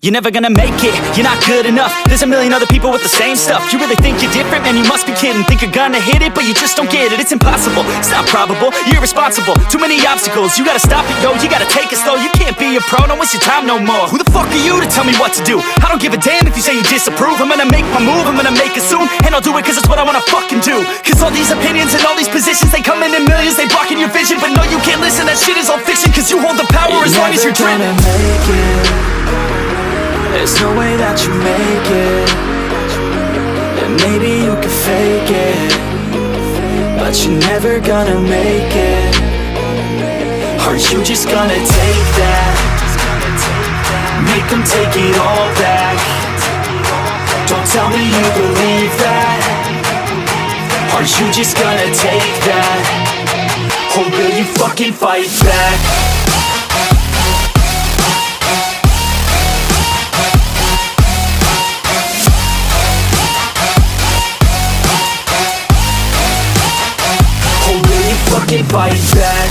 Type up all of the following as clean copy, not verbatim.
You're never gonna make it, you're not good enough. There's a million other people with the same stuff. You really think you're different? Man, you must be kidding. Think you're gonna hit it, but you just don't get it. It's impossible, it's not probable, you're irresponsible. Too many obstacles, you gotta stop it, yo. You gotta take it slow, you can't be a pro. Don't waste your time no more. Who the fuck are you to tell me what to do? I don't give a damn if you say you disapprove. I'm gonna make my move, I'm gonna make it soon. And I'll do it cause it's what I wanna fucking do. Cause all these opinions and all these positions, they come in millions, they blocking your vision. But no, you can't listen, that shit is all fiction. Cause you hold the power as long as you're dreaming. There's no way that you make it. And maybe you can fake it, but you're never gonna make it. Aren't you just gonna take that? Make them take it all back. Don't tell me you believe that. Aren't you just gonna take that? Or will you fucking fight back? Fucking fight back.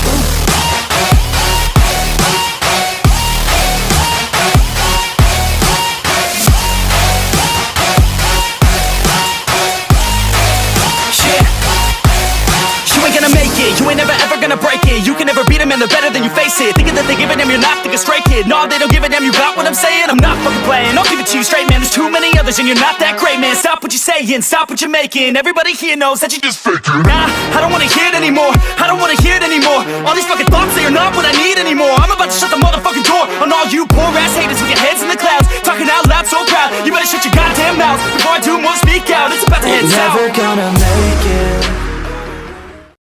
You ain't gonna make it, you ain't never ever gonna break it. You can never beat them and they're better than you face it. Thinking that they give a damn, you're not thinking straight, kid. No, they don't give a damn, you got what I'm saying? I'm not fucking playing, I'll give it to you straight, man. There's too many others and you're not that great, man. Stop what you're saying, stop what you're making. Everybody here knows that you just faking. Nah, I don't wanna hear it anymore, I don't wanna hear it anymore. All these fucking thoughts, they are not what I need anymore. I'm about to shut the motherfucking door on all you poor ass haters with your heads in the clouds, talking out loud so proud. You better shut your goddamn mouth before I do more, speak out. It's about to head south. You're never gonna make it.